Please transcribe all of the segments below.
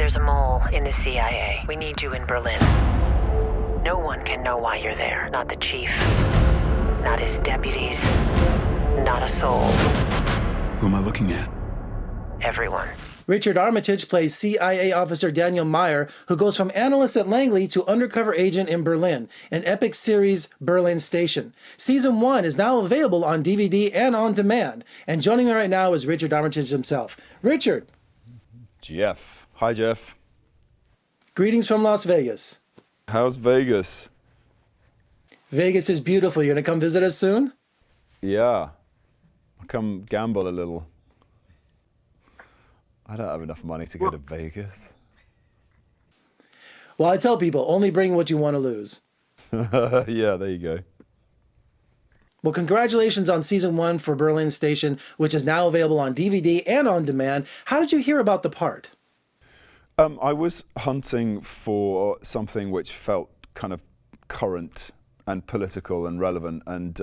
There's a mole in the CIA. We need you in Berlin. No one can know why you're there. Not the chief. Not his deputies. Not a soul. Who am I looking at? Everyone. Richard Armitage plays CIA officer Daniel Meyer, who goes from analyst at Langley to undercover agent in Berlin, an epic series, Berlin Station. Season 1 is now available on DVD and on demand. And joining me right now is Richard Armitage himself. Richard. Jeff. Hi, Jeff. Greetings from Las Vegas. How's Vegas? Vegas is beautiful. You're going to come visit us soon? Yeah. I'll come gamble a little. I don't have enough money to go to Vegas. Well, I tell people, only bring what you want to lose. Yeah, there you go. Well, congratulations on season 1 for Berlin Station, which is now available on DVD and on demand. How did you hear about the part? I was hunting for something which felt kind of current and political and relevant, and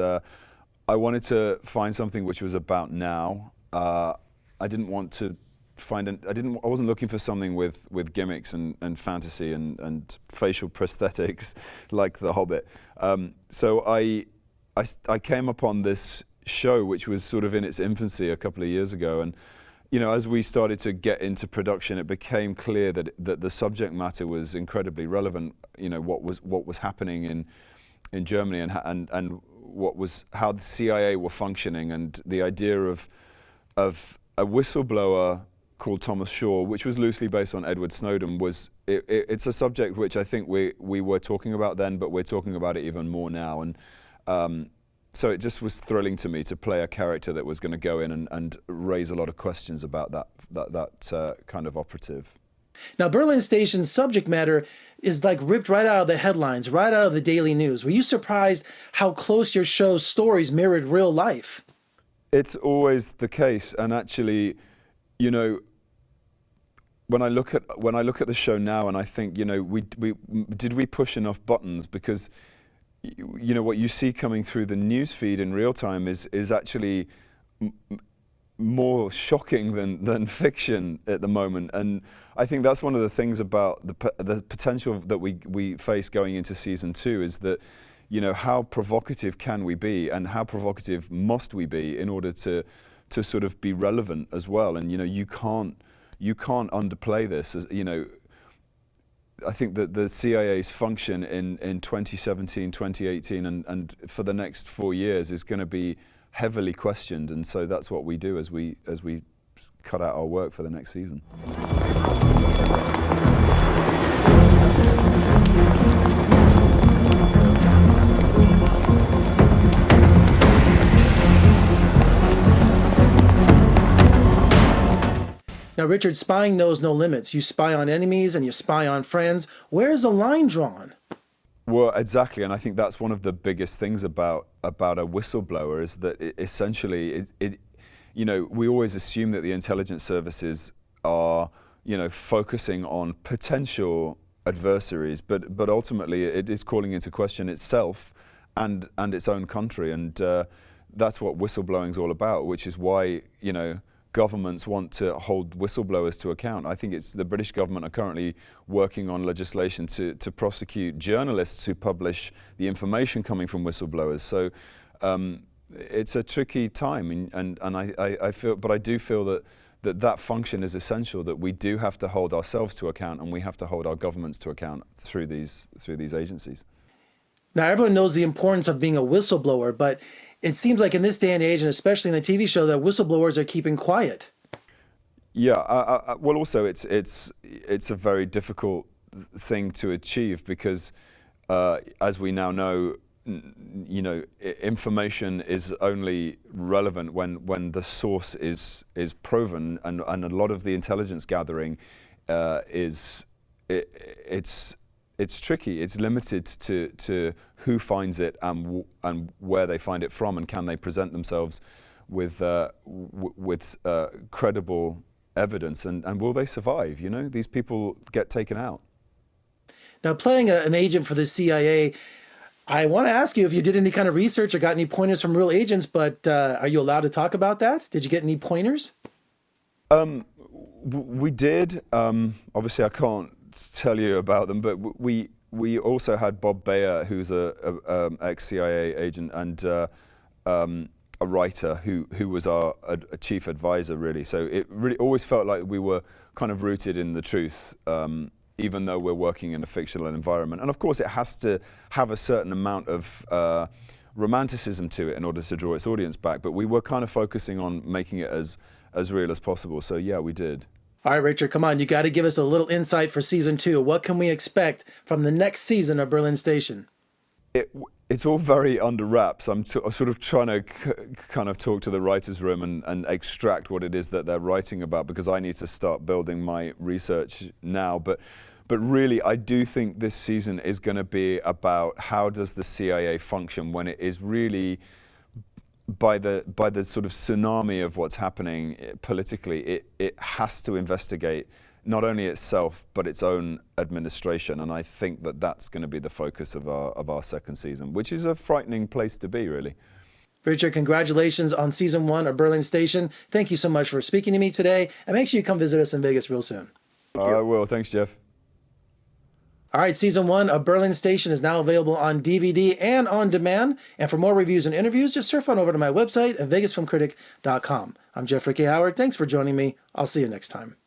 I wanted to find something which was about now. I didn't want to I wasn't looking for something with gimmicks and fantasy and facial prosthetics like The Hobbit. So I came upon this show, which was sort of in its infancy a couple of years ago, and you know, as we started to get into production, it became clear that the subject matter was incredibly relevant. You know, what was happening in Germany and how the CIA were functioning, and the idea of a whistleblower called Thomas Shaw, which was loosely based on Edward Snowden, it's a subject which I think we were talking about then, but we're talking about it even more now. And so it just was thrilling to me to play a character that was going to go in and raise a lot of questions about that kind of operative. Now, Berlin Station's subject matter is like ripped right out of the headlines, right out of the daily news. Were you surprised how close your show's stories mirrored real life? It's always the case, and actually, you know, when I look at the show now, and I think, you know, did we push enough buttons? Because, you know, what you see coming through the news feed in real time is actually more shocking than fiction at the moment, and I think that's one of the things about the potential that we face going into season 2 is that, you know, how provocative can we be, and how provocative must we be in order to sort of be relevant as well. And you know, you can't underplay this. As you know, I think that the CIA's function in 2017, 2018, and for the next 4 years is going to be heavily questioned, and so that's what we do as we cut out our work for the next season. Now, Richard, spying knows no limits. You spy on enemies and you spy on friends. Where's the line drawn? Well, exactly, and I think that's one of the biggest things about a whistleblower is that essentially, you know, we always assume that the intelligence services are, you know, focusing on potential adversaries, but ultimately it is calling into question itself and its own country, and that's what whistleblowing is all about, which is why, you know, governments want to hold whistleblowers to account. I think it's the British government are currently working on legislation to prosecute journalists who publish the information coming from whistleblowers. So it's a tricky time, and I feel, but I do feel that function is essential. That we do have to hold ourselves to account, and we have to hold our governments to account through these agencies. Now, everyone knows the importance of being a whistleblower, but it seems like in this day and age, and especially in the TV show, that whistleblowers are keeping quiet. Yeah, well, also it's a very difficult thing to achieve because, as we now know, you know, information is only relevant when the source is proven, and a lot of the intelligence gathering it's tricky. It's limited to who finds it and where they find it from, and can they present themselves with credible evidence, and will they survive? You know, these people get taken out. Now, playing an agent for the CIA, I want to ask you if you did any kind of research or got any pointers from real agents, but are you allowed to talk about that? Did you get any pointers? We did. Obviously, I can't tell you about them, but we also had Bob Bayer, who's a ex-CIA agent and a writer who was a chief advisor, really. So it really always felt like we were kind of rooted in the truth, even though we're working in a fictional environment. And of course, it has to have a certain amount of romanticism to it in order to draw its audience back. But we were kind of focusing on making it as real as possible. So yeah, we did. All right, Richard, come on. You got to give us a little insight for season 2. What can we expect from the next season of Berlin Station? It's all very under wraps. I'm sort of trying to kind of talk to the writer's room and extract what it is that they're writing about, because I need to start building my research now. But really, I do think this season is going to be about how does the CIA function when it is really, by the sort of tsunami of what's happening politically, it has to investigate not only itself but its own administration, and I think that that's going to be the focus of our second season, which is a frightening place to be, really. Richard, congratulations on season 1 of Berlin Station. Thank you so much for speaking to me today, and make sure you come visit us in Vegas real soon. I will. Thanks, Jeff. All right, season 1 of Berlin Station is now available on DVD and on demand. And for more reviews and interviews, just surf on over to my website at vegasfilmcritic.com. I'm Jeffrey K. Howard. Thanks for joining me. I'll see you next time.